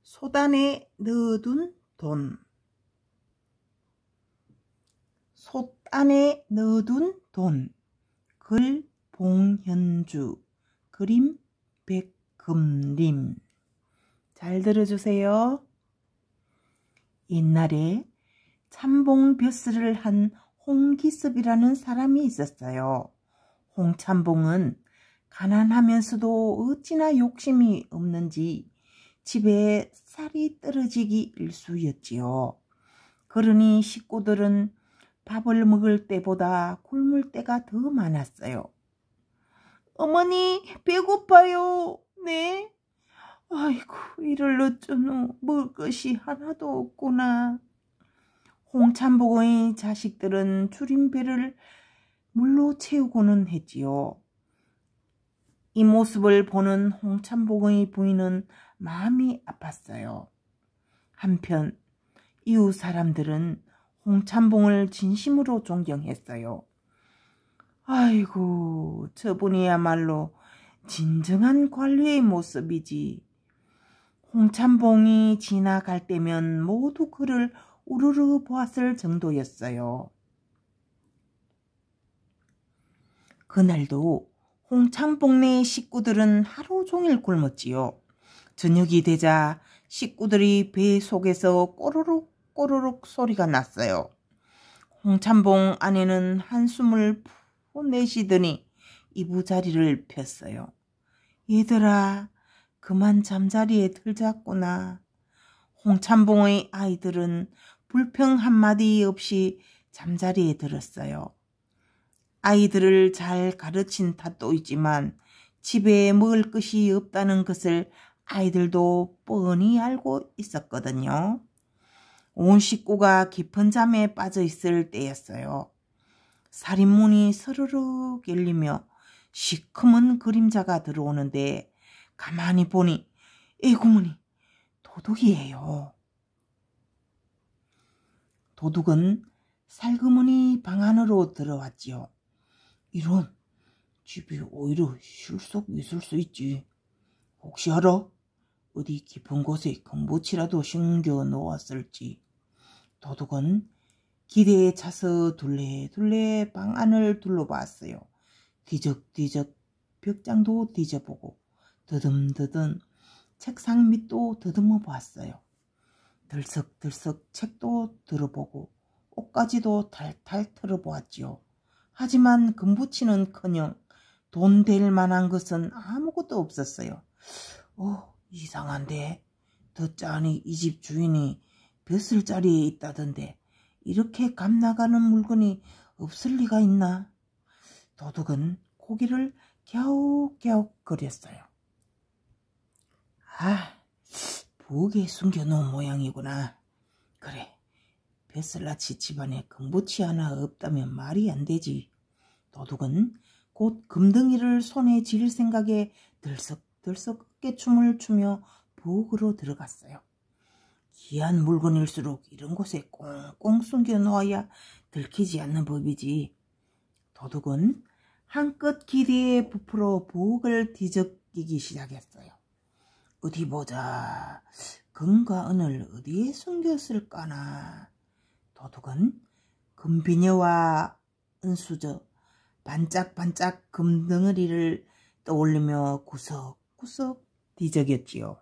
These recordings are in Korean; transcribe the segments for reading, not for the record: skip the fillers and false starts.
솥안에 넣어둔 돈. 솥안에 넣어둔 돈. 글 봉현주. 그림 백금림. 잘 들어주세요. 옛날에 참봉벼슬을 한 홍기섭이라는 사람이 있었어요. 홍참봉은 가난하면서도 어찌나 욕심이 없는지 집에 쌀이 떨어지기 일쑤였지요. 그러니 식구들은 밥을 먹을 때보다 굶을 때가 더 많았어요. 어머니, 배고파요. 네? 아이고, 이를 어쩌노. 먹을 것이 하나도 없구나. 홍참봉의 자식들은 줄임배를 물로 채우고는 했지요. 이 모습을 보는 홍참봉의 부인은 마음이 아팠어요. 한편 이웃 사람들은 홍참봉을 진심으로 존경했어요. 아이고, 저분이야말로 진정한 관리의 모습이지. 홍참봉이 지나갈 때면 모두 그를 우르르 보았을 정도였어요. 그날도 홍참봉네 식구들은 하루 종일 굶었지요. 저녁이 되자 식구들이 배 속에서 꼬르륵 꼬르륵 소리가 났어요. 홍참봉 아내는 한숨을 푹 내쉬더니 이부자리를 폈어요. 얘들아, 그만 잠자리에 들자꾸나. 홍참봉의 아이들은 불평 한마디 없이 잠자리에 들었어요. 아이들을 잘 가르친 탓도 있지만 집에 먹을 것이 없다는 것을 아이들도 뻔히 알고 있었거든요. 온 식구가 깊은 잠에 빠져 있을 때였어요. 살인문이 서르륵 열리며 시커먼 그림자가 들어오는데 가만히 보니 에구머니, 도둑이에요. 도둑은 살그머니 방 안으로 들어왔지요. 이런, 집이 오히려 실속 있을 수 있지. 혹시 알아? 어디 깊은 곳에 금붙이라도 심겨 놓았을지. 도둑은 기대에 차서 둘레둘레 방 안을 둘러봤어요. 뒤적뒤적 벽장도 뒤져보고 더듬더듬 책상 밑도 더듬어 보았어요. 들썩들썩 책도 들어보고 옷까지도 탈탈 털어보았지요. 하지만 금붙이는커녕 돈 될 만한 것은 아무것도 없었어요. 이상한데 듣자니 이 집 주인이 벼슬 자리에 있다던데 이렇게 값 나가는 물건이 없을 리가 있나? 도둑은 고개를 갸웃갸웃 거렸어요. 부엌에 숨겨놓은 모양이구나. 그래, 벼슬아치 집안에 금붙이 하나 없다면 말이 안 되지. 도둑은 곧 금덩이를 손에 쥘 생각에 들썩들썩 어깨춤을 추며 부엌으로 들어갔어요. 귀한 물건일수록 이런 곳에 꽁꽁 숨겨 놓아야 들키지 않는 법이지. 도둑은 한껏 기대에 부풀어 부엌을 뒤적이기 시작했어요. 어디 보자. 금과 은을 어디에 숨겼을까나. 도둑은 금비녀와 은수저, 반짝반짝 금덩어리를 떠올리며 구석구석 뒤적였지요.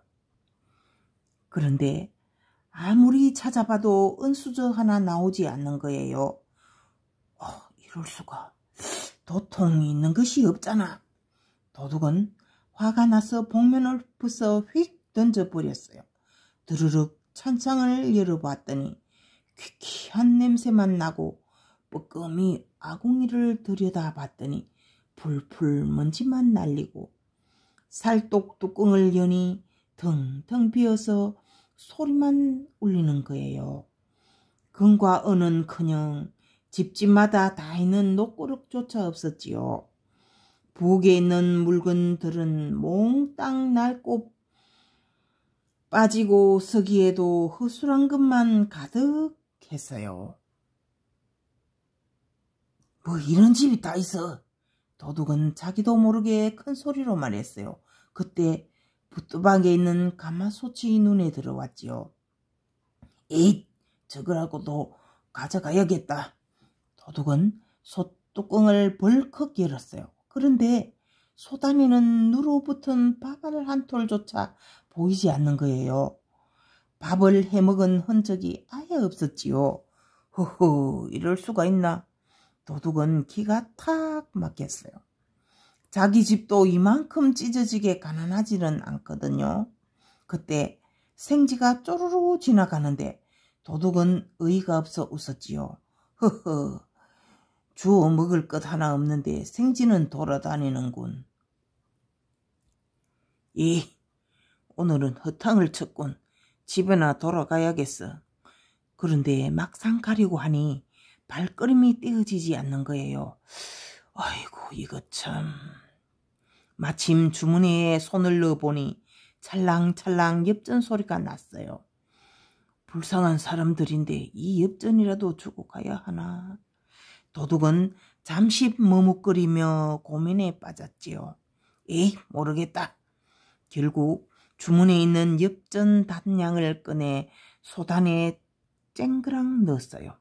그런데 아무리 찾아봐도 은수저 하나 나오지 않는 거예요. 이럴 수가. 도통이 있는 것이 없잖아. 도둑은 화가 나서 복면을 부숴 휙 던져버렸어요. 드르륵 찬장을 열어봤더니 퀴퀴한 냄새만 나고 뻐끔히 아궁이를 들여다봤더니 풀풀 먼지만 날리고 살독 뚜껑을 여니 텅텅 비어서 소리만 울리는 거예요. 금과 은은커녕 집집마다 다 있는 녹고락조차 없었지요. 부엌에 있는 물건들은 몽땅 낡고 빠지고 서기에도 허술한 것만 가득했어요. 뭐 이런 집이 다 있어. 도둑은 자기도 모르게 큰 소리로 말했어요. 그때 붓두방에 있는 가마솥이 눈에 들어왔지요. 에잇, 저거라고도 가져가야겠다. 도둑은 솥뚜껑을 벌컥 열었어요. 그런데 솥 안에는 누러붙은 밥알 한 톨조차 보이지 않는 거예요. 밥을 해먹은 흔적이 아예 없었지요. 허허, 이럴 수가 있나. 도둑은 기가 탁 막혔어요. 자기 집도 이만큼 찢어지게 가난하지는 않거든요. 그때 생쥐가 쪼르르 지나가는데 도둑은 의의가 없어 웃었지요. 허허, 주워 먹을 것 하나 없는데 생쥐는 돌아다니는군. 오늘은 허탕을 쳤군. 집에나 돌아가야겠어. 그런데 막상 가려고 하니 발걸음이 떼어지지 않는 거예요. 아이고, 이거 참. 마침 주머니에 손을 넣어보니 찰랑찰랑 엽전 소리가 났어요. 불쌍한 사람들인데 이 엽전이라도 주고 가야 하나. 도둑은 잠시 머뭇거리며 고민에 빠졌지요. 에이, 모르겠다. 결국 주머니에 있는 엽전 단량을 꺼내 솥 안에 쨍그랑 넣었어요.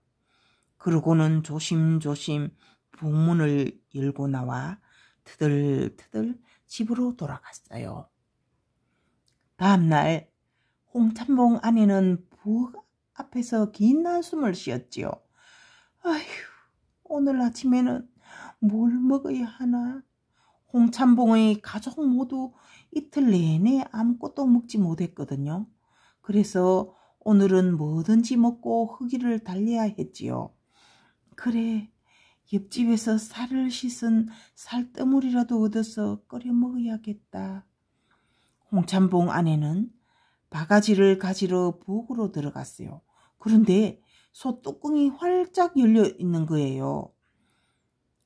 그러고는 조심조심 북문을 열고 나와 트들트들 집으로 돌아갔어요. 다음날 홍참봉 아내는 부엌 앞에서 긴 한숨을 쉬었지요. 아휴, 오늘 아침에는 뭘 먹어야 하나. 홍참봉의 가족 모두 이틀 내내 아무것도 먹지 못했거든요. 그래서 오늘은 뭐든지 먹고 허기를 달래야 했지요. 그래, 옆집에서 살을 씻은 살뜨물이라도 얻어서 끓여 먹어야겠다. 홍참봉 아내는 바가지를 가지러 부엌으로 들어갔어요. 그런데 솥뚜껑이 활짝 열려 있는 거예요.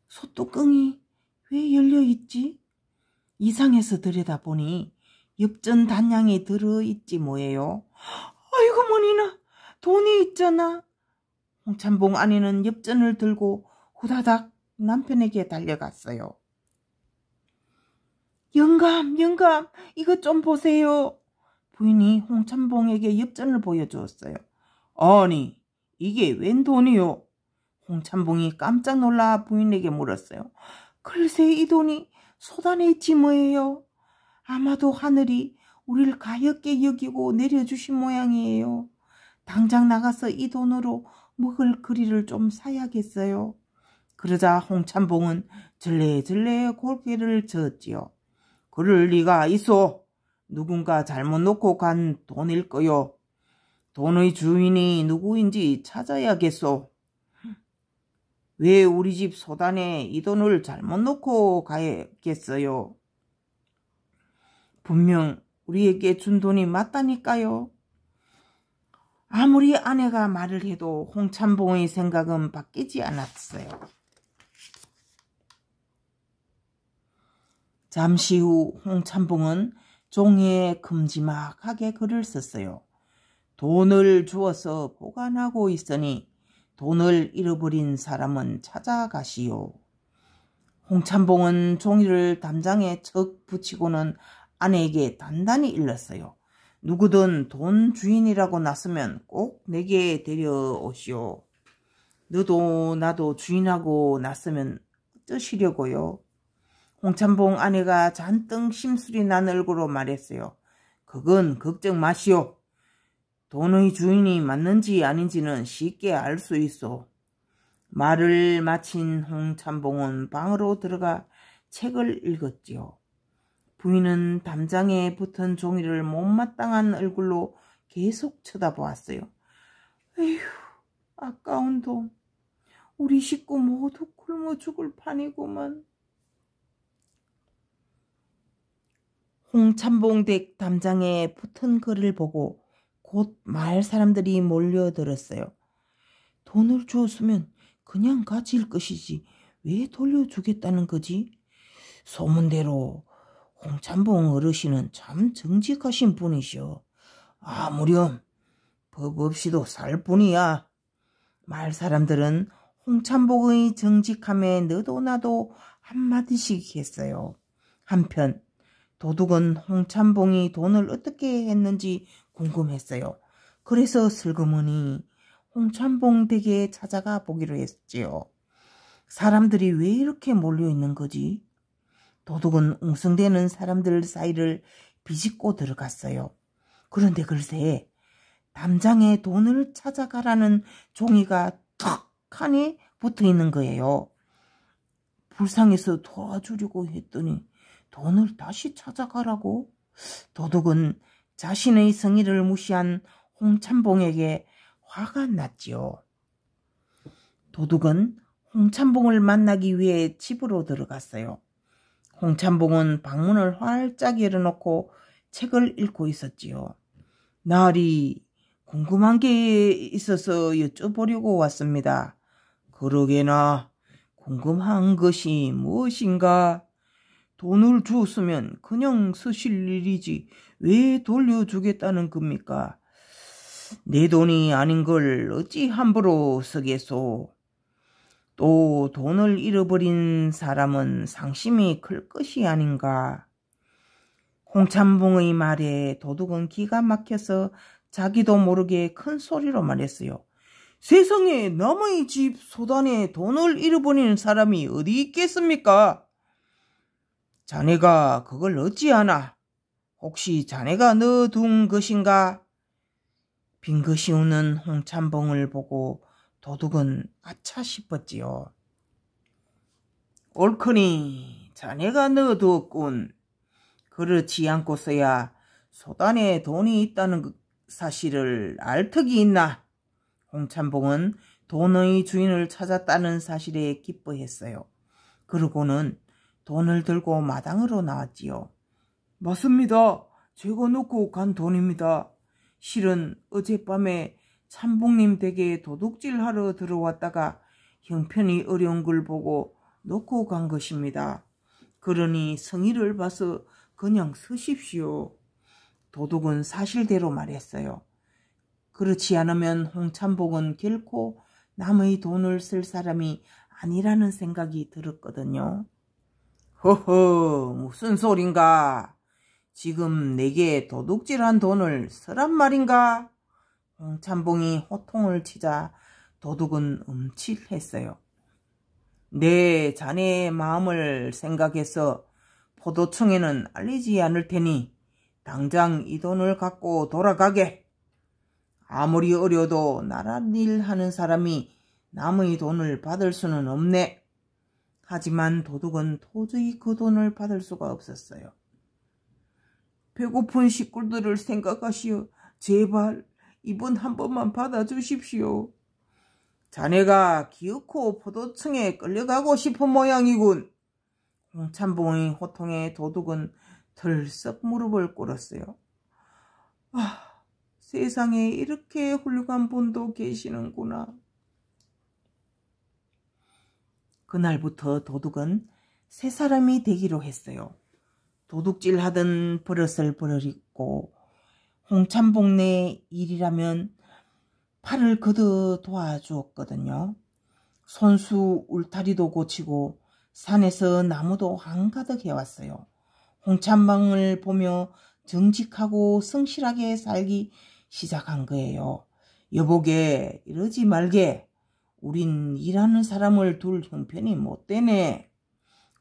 솥뚜껑이 왜 열려 있지? 이상해서 들여다보니 엽전 단량이 들어있지 뭐예요. 아이고 머니나, 돈이 있잖아. 홍참봉 아내는 엽전을 들고 후다닥 남편에게 달려갔어요. 영감, 이것 좀 보세요. 부인이 홍참봉에게 엽전을 보여주었어요. 아니, 이게 웬 돈이요? 홍참봉이 깜짝 놀라 부인에게 물었어요. 글쎄, 이 돈이 솥 안에 있지 뭐예요. 아마도 하늘이 우리를 가엾게 여기고 내려주신 모양이에요. 당장 나가서 이 돈으로 먹을 거리를 좀 사야겠어요. 그러자 홍참봉은 절레절레 고개를 저었지요. 그럴 리가 있어. 누군가 잘못 놓고 간 돈일 거요. 돈의 주인이 누구인지 찾아야겠소. 왜 우리 집 솥 안에 이 돈을 잘못 놓고 가야겠어요? 분명 우리에게 준 돈이 맞다니까요. 아무리 아내가 말을 해도 홍참봉의 생각은 바뀌지 않았어요. 잠시 후 홍참봉은 종이에 큼지막하게 글을 썼어요. 돈을 주어서 보관하고 있으니 돈을 잃어버린 사람은 찾아가시오. 홍참봉은 종이를 담장에 척 붙이고는 아내에게 단단히 일렀어요. 누구든 돈 주인이라고 났으면 꼭 내게 데려오시오. 너도 나도 주인하고 났으면 어쩌시려고요? 홍참봉 아내가 잔뜩 심술이 난 얼굴로 말했어요. 그건 걱정 마시오. 돈의 주인이 맞는지 아닌지는 쉽게 알 수 있어. 말을 마친 홍참봉은 방으로 들어가 책을 읽었지요. 부인은 담장에 붙은 종이를 못마땅한 얼굴로 계속 쳐다보았어요. 에휴, 아까운 돈. 우리 식구 모두 굶어 죽을 판이구만. 홍참봉 댁 담장에 붙은 글을 보고 곧 마을 사람들이 몰려들었어요. 돈을 주었으면 그냥 가질 것이지 왜 돌려주겠다는 거지? 소문대로 홍참봉 어르신은 참 정직하신 분이시오. 아무렴 법 없이도 살 뿐이야. 마을 사람들은 홍참봉의 정직함에 너도 나도 한마디씩 했어요. 한편 도둑은 홍참봉이 돈을 어떻게 했는지 궁금했어요. 그래서 슬그머니 홍참봉 댁에 찾아가 보기로 했지요. 사람들이 왜 이렇게 몰려있는 거지? 도둑은 웅성대는 사람들 사이를 비집고 들어갔어요. 그런데 글쎄 담장에 돈을 찾아가라는 종이가 턱 하니 붙어있는 거예요. 불쌍해서 도와주려고 했더니 돈을 다시 찾아가라고? 도둑은 자신의 성의를 무시한 홍참봉에게 화가 났지요. 도둑은 홍참봉을 만나기 위해 집으로 들어갔어요. 홍참봉은 방문을 활짝 열어놓고 책을 읽고 있었지요. 나리, 궁금한 게 있어서 여쭤보려고 왔습니다. 그러게나, 궁금한 것이 무엇인가? 돈을 주었으면 그냥 쓰실 일이지 왜 돌려주겠다는 겁니까? 내 돈이 아닌 걸 어찌 함부로 쓰겠소? 또 돈을 잃어버린 사람은 상심이 클 것이 아닌가? 홍참봉의 말에 도둑은 기가 막혀서 자기도 모르게 큰 소리로 말했어요. 세상에 남의 집 소단에 돈을 잃어버리는 사람이 어디 있겠습니까? 자네가 그걸 어찌하나? 혹시 자네가 넣어둔 것인가? 빈 것이 없는 홍참봉을 보고 도둑은 아차 싶었지요. 옳거니 자네가 넣어두었군. 그렇지 않고서야 소단에 돈이 있다는 사실을 알 턱이 있나? 홍참봉은 돈의 주인을 찾았다는 사실에 기뻐했어요. 그러고는 돈을 들고 마당으로 나왔지요. 맞습니다. 제가 넣고 간 돈입니다. 실은 어젯밤에 참봉님 댁에 도둑질하러 들어왔다가 형편이 어려운 걸 보고 놓고 간 것입니다. 그러니 성의를 봐서 그냥 쓰십시오. 도둑은 사실대로 말했어요. 그렇지 않으면 홍참봉은 결코 남의 돈을 쓸 사람이 아니라는 생각이 들었거든요. 허허, 무슨 소린가? 지금 내게 도둑질한 돈을 쓰란 말인가? 홍참봉이 호통을 치자 도둑은 움찔했어요. 내 자네의 마음을 생각해서 포도청에는 알리지 않을 테니 당장 이 돈을 갖고 돌아가게. 아무리 어려도 나란 일 하는 사람이 남의 돈을 받을 수는 없네. 하지만 도둑은 도저히 그 돈을 받을 수가 없었어요. 배고픈 식구들을 생각하시어 제발 이번 한 번만 받아주십시오. 자네가 기어코 포도청에 끌려가고 싶은 모양이군. 홍참봉의 호통에 도둑은 덜썩 무릎을 꿇었어요. 아, 세상에 이렇게 훌륭한 분도 계시는구나. 그날부터 도둑은 새 사람이 되기로 했어요. 도둑질하던 버릇을 버리고 홍참봉네 일이라면 팔을 걷어 도와주었거든요. 손수 울타리도 고치고 산에서 나무도 한가득 해왔어요. 홍참봉을 보며 정직하고 성실하게 살기 시작한 거예요. 여보게 이러지 말게. 우린 일하는 사람을 둘 형편이 못 되네.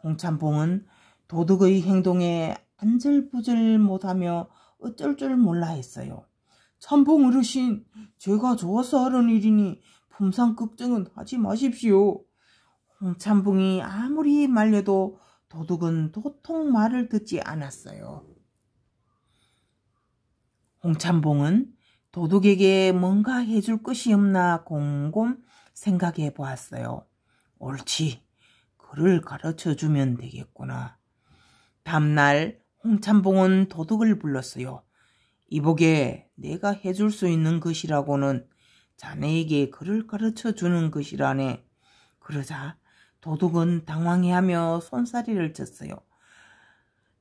홍참봉은 도둑의 행동에 안절부절 못하며 어쩔 줄 몰라 했어요. 참봉 어르신, 제가 좋아서 하는 일이니 품상 걱정은 하지 마십시오. 홍참봉이 아무리 말려도 도둑은 도통 말을 듣지 않았어요. 홍참봉은 도둑에게 뭔가 해줄 것이 없나 곰곰 생각해 보았어요. 옳지, 그를 가르쳐주면 되겠구나. 다음날 홍참봉은 도둑을 불렀어요. 이보게, 내가 해줄 수 있는 것이라고는 자네에게 글을 가르쳐주는 것이라네. 그러자 도둑은 당황해하며 손사리를 쳤어요.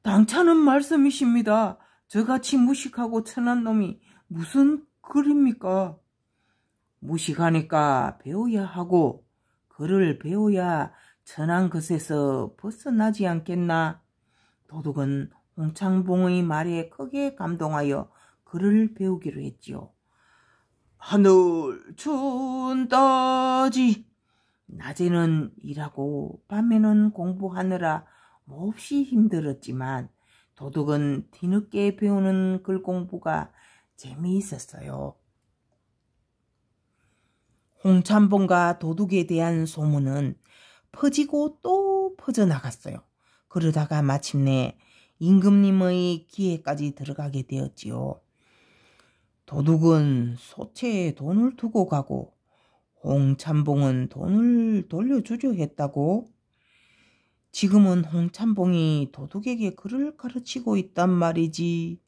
당차는 말씀이십니다. 저같이 무식하고 천한 놈이 무슨 글입니까? 무식하니까 배워야 하고 글을 배워야 천한 것에서 벗어나지 않겠나? 도둑은 홍창봉의 말에 크게 감동하여 글을 배우기로 했지요. 하늘 추운 따지. 낮에는 일하고 밤에는 공부하느라 몹시 힘들었지만 도둑은 뒤늦게 배우는 글 공부가 재미있었어요. 홍참봉과 도둑에 대한 소문은 퍼지고 또 퍼져나갔어요. 그러다가 마침내 임금님의 귀에까지 들어가게 되었지요. 도둑은 소채에 돈을 두고 가고 홍참봉은 돈을 돌려주려 했다고. 지금은 홍참봉이 도둑에게 글을 가르치고 있단 말이지.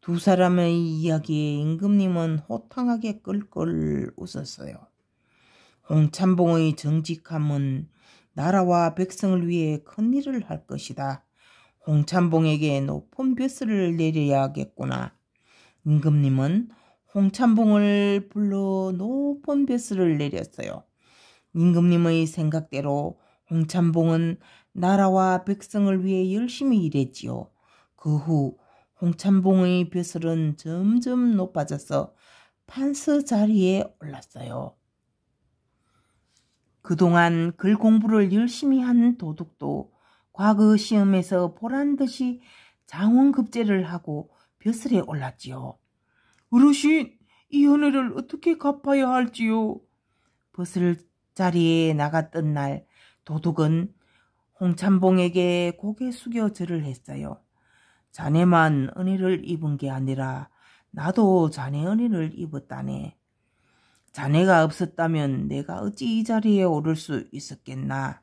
두 사람의 이야기에 임금님은 호탕하게 끌끌 웃었어요. 홍참봉의 정직함은 나라와 백성을 위해 큰 일을 할 것이다. 홍참봉에게 높은 벼슬을 내려야겠구나. 임금님은 홍참봉을 불러 높은 벼슬을 내렸어요. 임금님의 생각대로 홍참봉은 나라와 백성을 위해 열심히 일했지요. 그 후 홍참봉의 벼슬은 점점 높아져서 판서 자리에 올랐어요. 그동안 글 공부를 열심히 한 도둑도 과거 시험에서 보란듯이 장원급제를 하고 벼슬에 올랐지요. 어르신, 이 은혜를 어떻게 갚아야 할지요? 벼슬 자리에 나갔던 날 도둑은 홍참봉에게 고개 숙여 절을 했어요. 자네만 은혜를 입은 게 아니라 나도 자네 은혜를 입었다네. 자네가 없었다면 내가 어찌 이 자리에 오를 수 있었겠나.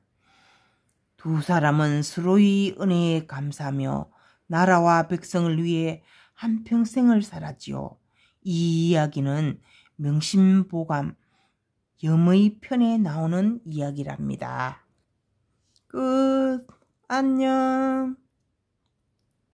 두 사람은 서로의 은혜에 감사하며 나라와 백성을 위해 한평생을 살았지요. 이 이야기는 명심보감 염의 편에 나오는 이야기랍니다. 끝. 안녕.